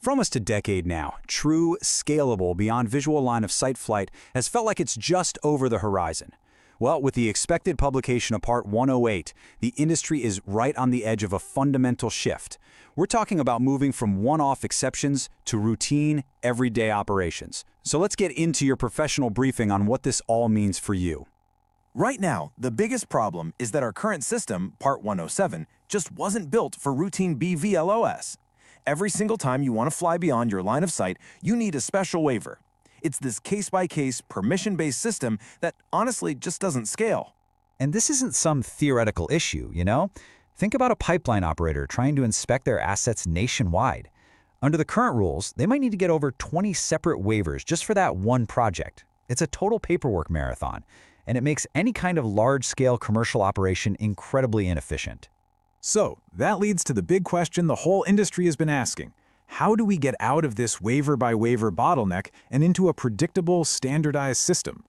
For almost a decade now, true, scalable, beyond visual line of sight flight has felt like it's just over the horizon. Well, with the expected publication of Part 108, the industry is right on the edge of a fundamental shift. We're talking about moving from one-off exceptions to routine, everyday operations. So let's get into your professional briefing on what this all means for you. Right now, the biggest problem is that our current system, Part 107, just wasn't built for routine BVLOS. Every single time you want to fly beyond your line of sight, you need a special waiver. It's this case-by-case, permission-based system that honestly just doesn't scale. And this isn't some theoretical issue, you know? Think about a pipeline operator trying to inspect their assets nationwide. Under the current rules, they might need to get over 20 separate waivers just for that one project. It's a total paperwork marathon, and it makes any kind of large-scale commercial operation incredibly inefficient. So, that leads to the big question the whole industry has been asking. How do we get out of this waiver-by-waiver bottleneck and into a predictable, standardized system?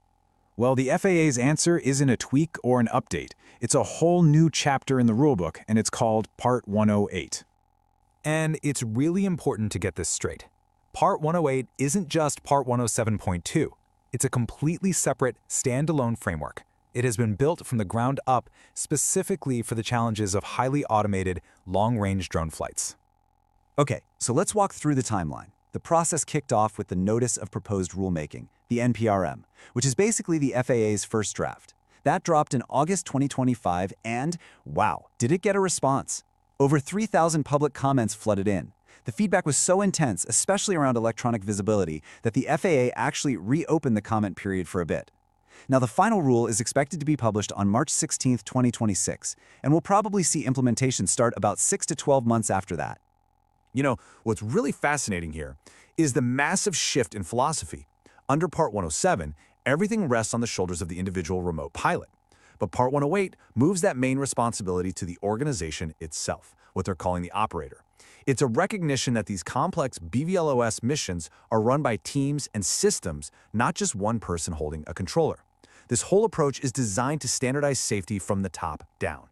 Well, the FAA's answer isn't a tweak or an update. It's a whole new chapter in the rulebook, and it's called Part 108. And it's really important to get this straight. Part 108 isn't just Part 107.2. It's a completely separate, standalone framework. It has been built from the ground up specifically for the challenges of highly automated, long-range drone flights. Okay, so let's walk through the timeline. The process kicked off with the Notice of Proposed Rulemaking, the NPRM, which is basically the FAA's first draft. That dropped in August 2025 and, wow, did it get a response? Over 3,000 public comments flooded in. The feedback was so intense, especially around electronic visibility, that the FAA actually reopened the comment period for a bit. Now, the final rule is expected to be published on March 16, 2026, and we'll probably see implementation start about 6 to 12 months after that. You know, what's really fascinating here is the massive shift in philosophy. Under Part 107, everything rests on the shoulders of the individual remote pilot. But Part 108 moves that main responsibility to the organization itself, what they're calling the operator. It's a recognition that these complex BVLOS missions are run by teams and systems, not just one person holding a controller. This whole approach is designed to standardize safety from the top down.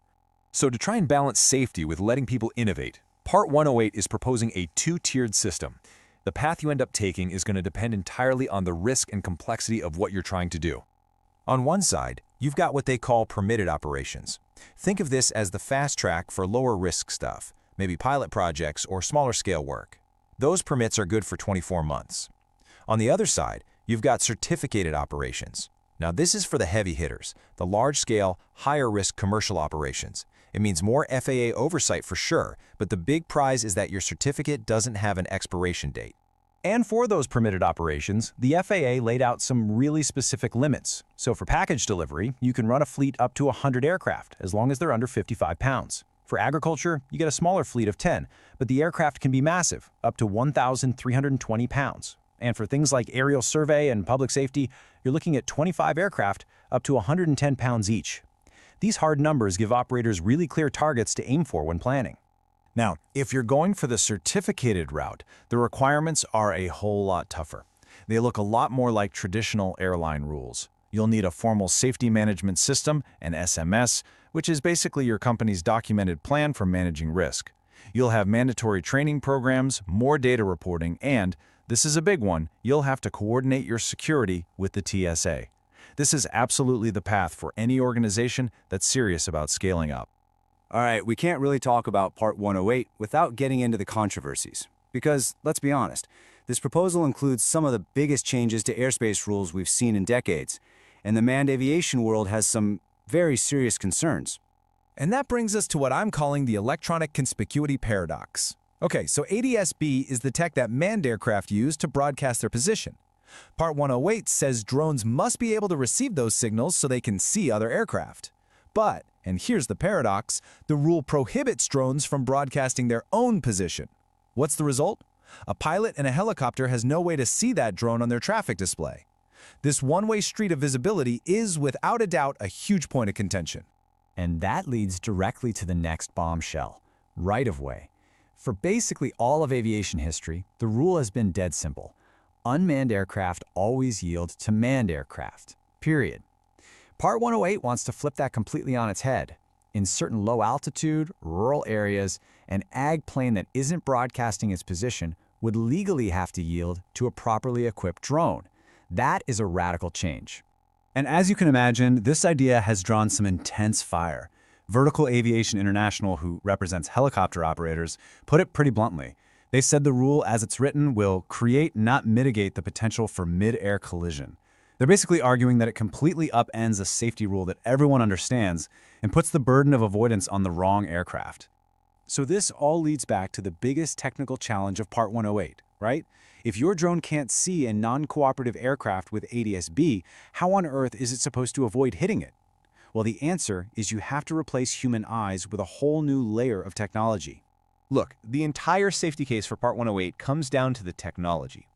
So to try and balance safety with letting people innovate, Part 108 is proposing a two-tiered system. The path you end up taking is going to depend entirely on the risk and complexity of what you're trying to do. On one side, you've got what they call permitted operations. Think of this as the fast track for lower risk stuff, maybe pilot projects or smaller scale work. Those permits are good for 24 months. On the other side, you've got certificated operations. Now this is for the heavy hitters, the large-scale, higher-risk commercial operations. It means more FAA oversight for sure, but the big prize is that your certificate doesn't have an expiration date. And for those permitted operations, the FAA laid out some really specific limits. So for package delivery, you can run a fleet up to 100 aircraft, as long as they're under 55 pounds. For agriculture, you get a smaller fleet of 10, but the aircraft can be massive, up to 1,320 pounds. And for things like aerial survey and public safety, you're looking at 25 aircraft, up to 110 pounds each. These hard numbers give operators really clear targets to aim for when planning. Now, if you're going for the certificated route, the requirements are a whole lot tougher. They look a lot more like traditional airline rules. You'll need a formal safety management system, an SMS, which is basically your company's documented plan for managing risk. You'll have mandatory training programs, more data reporting, and, this is a big one, you'll have to coordinate your security with the TSA. This is absolutely the path for any organization that's serious about scaling up. All right, we can't really talk about Part 108 without getting into the controversies. Because, let's be honest, this proposal includes some of the biggest changes to airspace rules we've seen in decades, and the manned aviation world has some very serious concerns. And that brings us to what I'm calling the electronic conspicuity paradox. Okay, so ADS-B is the tech that manned aircraft use to broadcast their position. Part 108 says drones must be able to receive those signals so they can see other aircraft. But, and here's the paradox, the rule prohibits drones from broadcasting their own position. What's the result? A pilot in a helicopter has no way to see that drone on their traffic display. This one-way street of visibility is, without a doubt, a huge point of contention. And that leads directly to the next bombshell, right-of-way. For basically all of aviation history, the rule has been dead simple. Unmanned aircraft always yield to manned aircraft, period. Part 108 wants to flip that completely on its head. In certain low-altitude, rural areas, an ag plane that isn't broadcasting its position would legally have to yield to a properly equipped drone. That is a radical change. And as you can imagine, this idea has drawn some intense fire. Vertical Aviation International, who represents helicopter operators, put it pretty bluntly. They said the rule as it's written will create, not mitigate, the potential for mid-air collision. They're basically arguing that it completely upends a safety rule that everyone understands and puts the burden of avoidance on the wrong aircraft. So this all leads back to the biggest technical challenge of Part 108, right? If your drone can't see a non-cooperative aircraft with ADS-B, how on earth is it supposed to avoid hitting it? Well, the answer is you have to replace human eyes with a whole new layer of technology. Look, the entire safety case for Part 108 comes down to the technology.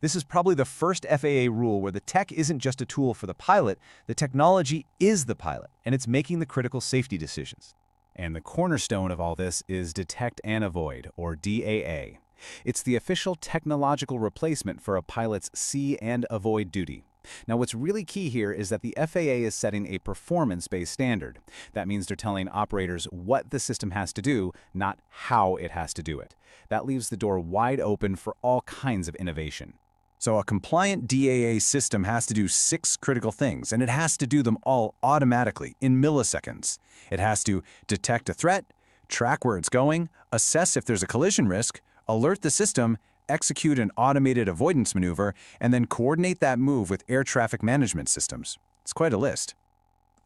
This is probably the first FAA rule where the tech isn't just a tool for the pilot, the technology is the pilot, and it's making the critical safety decisions. And the cornerstone of all this is Detect and Avoid, or DAA. It's the official technological replacement for a pilot's see and avoid duty. Now, what's really key here is that the FAA is setting a performance-based standard. That means they're telling operators what the system has to do, not how it has to do it. That leaves the door wide open for all kinds of innovation. So a compliant DAA system has to do 6 critical things, and it has to do them all automatically in milliseconds. It has to detect a threat, track where it's going, assess if there's a collision risk, alert the system, execute an automated avoidance maneuver, and then coordinate that move with air traffic management systems. It's quite a list.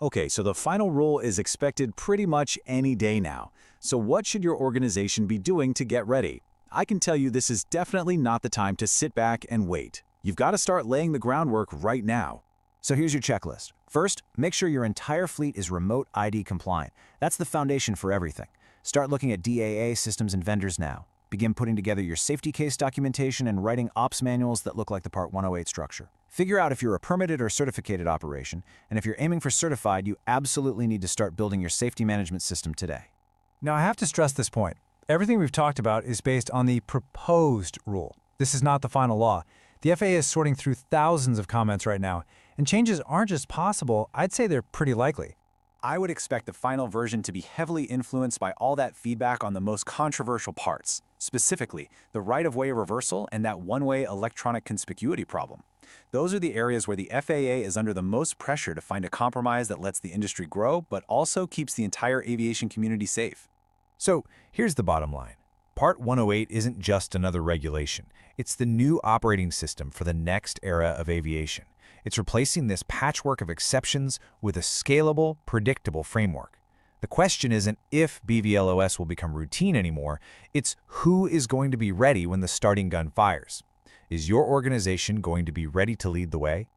Okay, so the final rule is expected pretty much any day now. So what should your organization be doing to get ready? I can tell you this is definitely not the time to sit back and wait. You've got to start laying the groundwork right now. So here's your checklist. First, make sure your entire fleet is remote ID compliant. That's the foundation for everything. Start looking at DAA systems and vendors now. Begin putting together your safety case documentation and writing ops manuals that look like the Part 108 structure. Figure out if you're a permitted or certificated operation, and if you're aiming for certified, you absolutely need to start building your safety management system today. Now, I have to stress this point. Everything we've talked about is based on the proposed rule. This is not the final law. The FAA is sorting through thousands of comments right now, and changes aren't just possible, I'd say they're pretty likely. I would expect the final version to be heavily influenced by all that feedback on the most controversial parts, specifically the right-of-way reversal and that one-way electronic conspicuity problem. Those are the areas where the FAA is under the most pressure to find a compromise that lets the industry grow, but also keeps the entire aviation community safe. So here's the bottom line. Part 108 isn't just another regulation. It's the new operating system for the next era of aviation. It's replacing this patchwork of exceptions with a scalable, predictable framework. The question isn't if BVLOS will become routine anymore, it's who is going to be ready when the starting gun fires. Is your organization going to be ready to lead the way?